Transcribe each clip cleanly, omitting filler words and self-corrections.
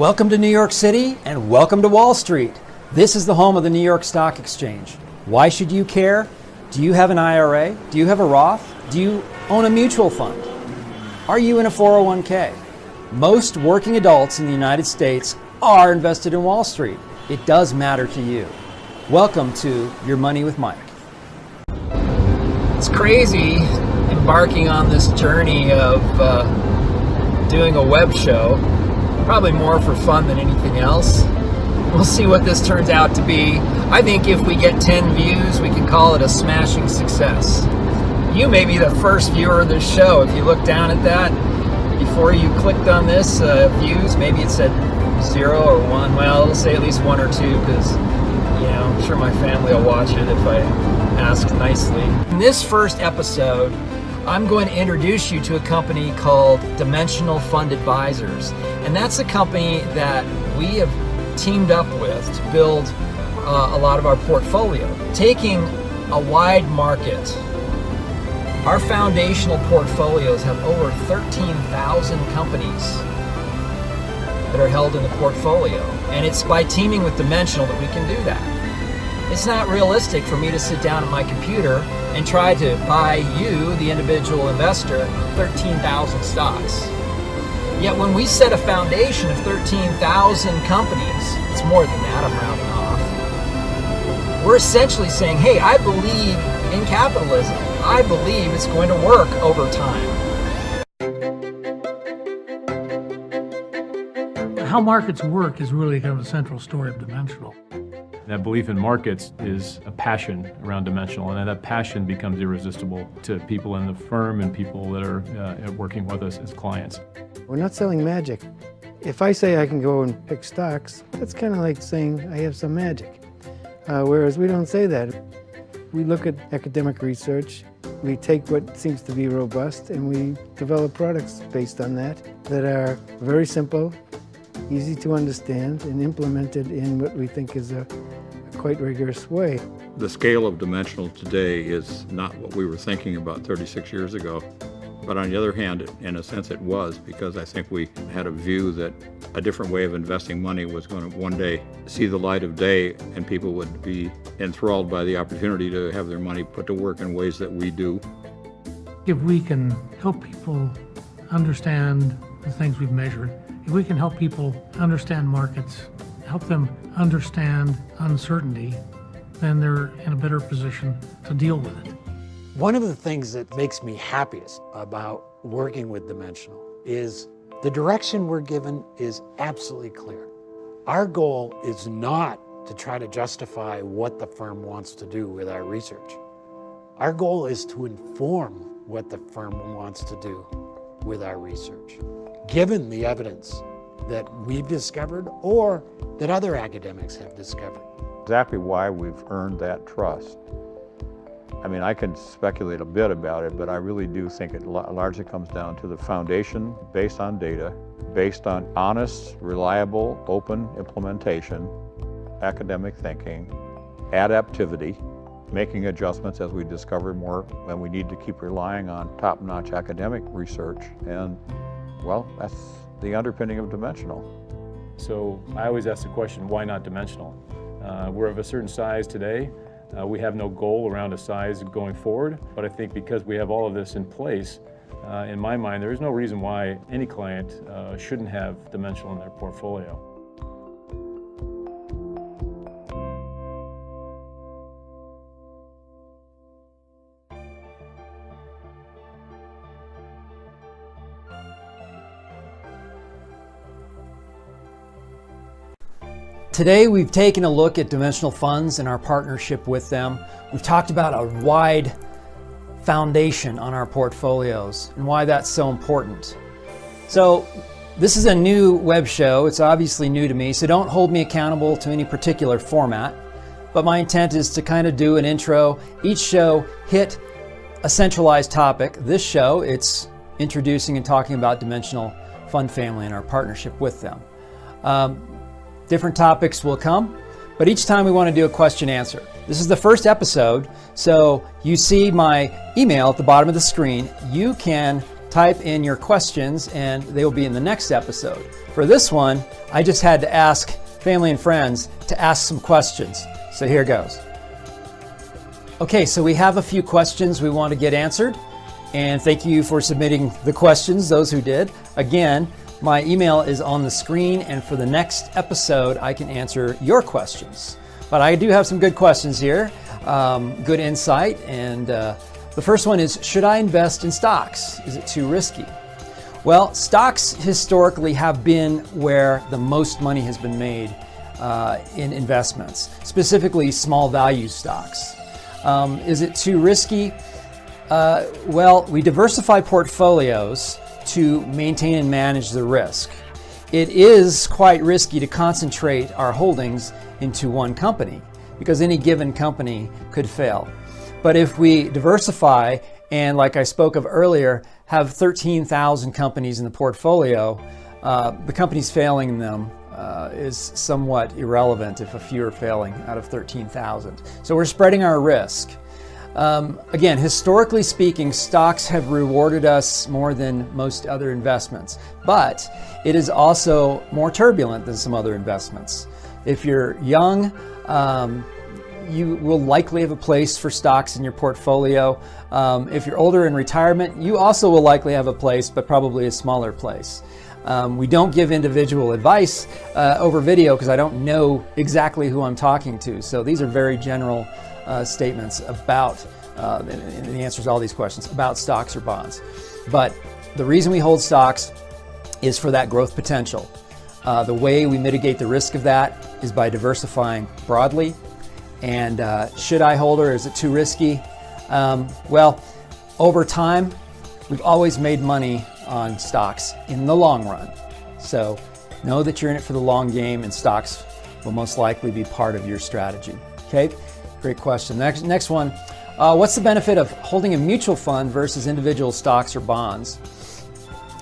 Welcome to New York City and welcome to Wall Street. This is the home of the New York Stock Exchange. Why should you care? Do you have an IRA? Do you have a Roth? Do you own a mutual fund? Are you in a 401k? Most working adults in the United States are invested in Wall Street. It does matter to you. Welcome to Your Money with Mike. It's crazy embarking on this journey of doing a web show. Probably more for fun than anything else. We'll see what this turns out to be. I think if we get 10 views, we can call it a smashing success. You may be the first viewer of this show. If you look down at that, before you clicked on this, views, maybe it said 0 or 1. Well, it'll say at least 1 or 2 because, I'm sure my family will watch it if I ask nicely. In this first episode, I'm going to introduce you to a company called Dimensional Fund Advisors. And that's a company that we have teamed up with to build a lot of our portfolio. Taking a wide market, our foundational portfolios have over 13,000 companies that are held in the portfolio. And it's by teaming with Dimensional that we can do that. It's not realistic for me to sit down at my computer and try to buy you, the individual investor, 13,000 stocks. Yet when we set a foundation of 13,000 companies, it's more than that, I'm rounding off. We're essentially saying, hey, I believe in capitalism. I believe it's going to work over time. How markets work is really kind of a central story of Dimensional. That belief in markets is a passion around Dimensional, and that passion becomes irresistible to people in the firm and people that are working with us as clients. We're not selling magic. If I say I can go and pick stocks, that's kind of like saying I have some magic. Whereas we don't say that. We look at academic research, we take what seems to be robust, and we develop products based on that are very simple, easy to understand, and implemented in what we think is a quite rigorous way. The scale of Dimensional today is not what we were thinking about 36 years ago. But on the other hand, in a sense it was, because I think we had a view that a different way of investing money was going to one day see the light of day, and people would be enthralled by the opportunity to have their money put to work in ways that we do. If we can help people understand the things we've measured, if we can help people understand markets, help them understand uncertainty, then they're in a better position to deal with it. One of the things that makes me happiest about working with Dimensional is the direction we're given is absolutely clear. Our goal is not to try to justify what the firm wants to do with our research. Our goal is to inform what the firm wants to do with our research, given the evidence that we've discovered or that other academics have discovered. Exactly why we've earned that trust. I mean, I can speculate a bit about it, but I really do think it largely comes down to the foundation based on data, based on honest, reliable, open implementation, academic thinking, adaptivity, making adjustments as we discover more when we need to keep relying on top-notch academic research. And, well, that's the underpinning of Dimensional. So I always ask the question, why not Dimensional? We're of a certain size today. We have no goal around a size going forward, but I think because we have all of this in place, in my mind, there is no reason why any client shouldn't have Dimensional in their portfolio. Today we've taken a look at Dimensional Funds and our partnership with them. We've talked about a wide foundation on our portfolios and why that's so important. So this is a new web show. It's obviously new to me, so don't hold me accountable to any particular format. But my intent is to kind of do an intro. Each show hit a centralized topic. This show, it's introducing and talking about Dimensional Fund Family and our partnership with them. Different topics will come, but each time we want to do a question answer. This is the first episode, so you see my email at the bottom of the screen. You can type in your questions and they will be in the next episode. For this one, I just had to ask family and friends to ask some questions. So here goes. Okay, so we have a few questions we want to get answered, and thank you for submitting the questions, those who did. Again, my email is on the screen, and for the next episode, I can answer your questions. But I do have some good questions here, good insight, and the first one is, should I invest in stocks? Is it too risky? Well, stocks historically have been where the most money has been made in investments, specifically small value stocks. Is it too risky? Well, we diversify portfolios to maintain and manage the risk. It is quite risky to concentrate our holdings into one company because any given company could fail. But if we diversify and, like I spoke of earlier, have 13,000 companies in the portfolio, the companies failing in them is somewhat irrelevant if a few are failing out of 13,000. So we're spreading our risk. Again, historically speaking, stocks have rewarded us more than most other investments, but it is also more turbulent than some other investments. If you're young, you will likely have a place for stocks in your portfolio. If you're older in retirement, you also will likely have a place, but probably a smaller place. We don't give individual advice over video because I don't know exactly who I'm talking to. So these are very general statements about the answers to all these questions about stocks or bonds. But the reason we hold stocks is for that growth potential. The way we mitigate the risk of that is by diversifying broadly. And should I hold, or is it too risky? Well, over time, we've always made money on stocks in the long run. So know that you're in it for the long game, and stocks will most likely be part of your strategy. Okay, great question. Next one, what's the benefit of holding a mutual fund versus individual stocks or bonds?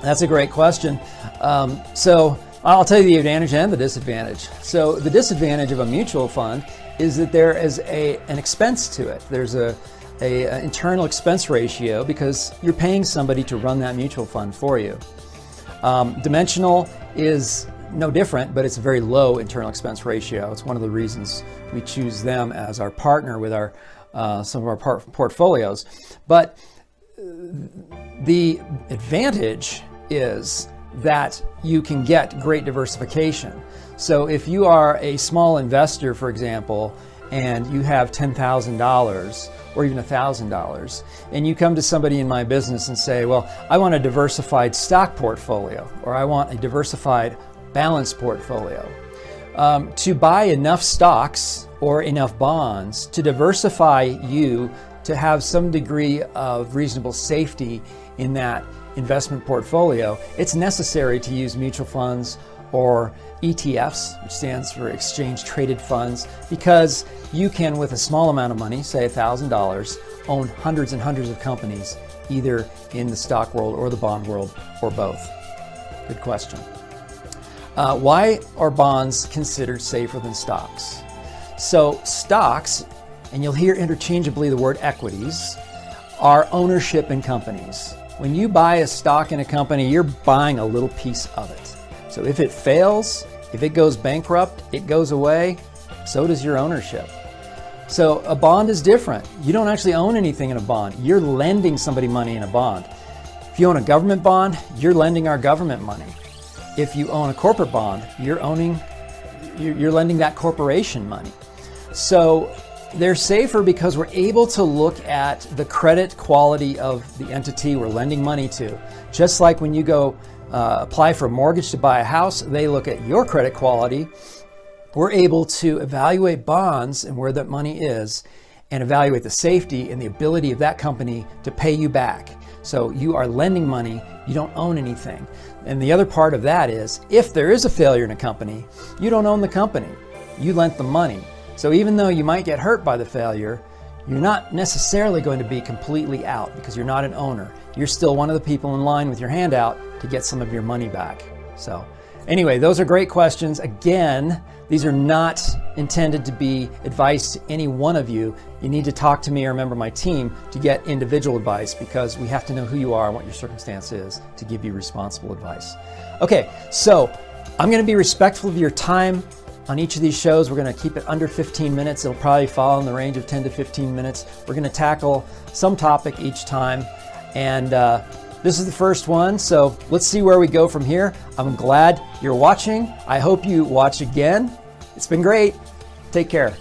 That's a great question. So I'll tell you the advantage and the disadvantage. So the disadvantage of a mutual fund is that there is an expense to it. There's an internal expense ratio because you're paying somebody to run that mutual fund for you. Dimensional is no different, but it's a very low internal expense ratio. It's one of the reasons we choose them as our partner with our some of our portfolios. But the advantage is that you can get great diversification. So if you are a small investor, for example, and you have $10,000 or even $1,000, and you come to somebody in my business and say, well, I want a diversified stock portfolio, or I want a diversified balanced portfolio. To buy enough stocks or enough bonds to diversify you to have some degree of reasonable safety in that investment portfolio, it's necessary to use mutual funds or ETFs, which stands for exchange traded funds, because you can, with a small amount of money, say $1,000, own hundreds and hundreds of companies, either in the stock world or the bond world, or both. Good question. Why are bonds considered safer than stocks? So stocks, and you'll hear interchangeably the word equities, are ownership in companies. When you buy a stock in a company, you're buying a little piece of it. So if it fails, if it goes bankrupt, it goes away, so does your ownership. So a bond is different. You don't actually own anything in a bond. You're lending somebody money in a bond. If you own a government bond, you're lending our government money. If you own a corporate bond, you're lending that corporation money. So they're safer because we're able to look at the credit quality of the entity we're lending money to. Just like when you go apply for a mortgage to buy a house, they look at your credit quality. We're able to evaluate bonds and where that money is and evaluate the safety and the ability of that company to pay you back. So you are lending money, you don't own anything. And the other part of that is, if there is a failure in a company, you don't own the company, you lent the money. So even though you might get hurt by the failure, you're not necessarily going to be completely out because you're not an owner. You're still one of the people in line with your hand out to get some of your money back. So Anyway, those are great questions. Again, these are not intended to be advice to any one of you. You need to talk to me or a member of my team to get individual advice, because we have to know who you are and what your circumstance is to give you responsible advice. Okay, so I'm going to be respectful of your time on each of these shows. We're going to keep it under 15 minutes. It'll probably fall in the range of 10 to 15 minutes. We're going to tackle some topic each time. And this is the first one, so let's see where we go from here. I'm glad you're watching. I hope you watch again. It's been great. Take care.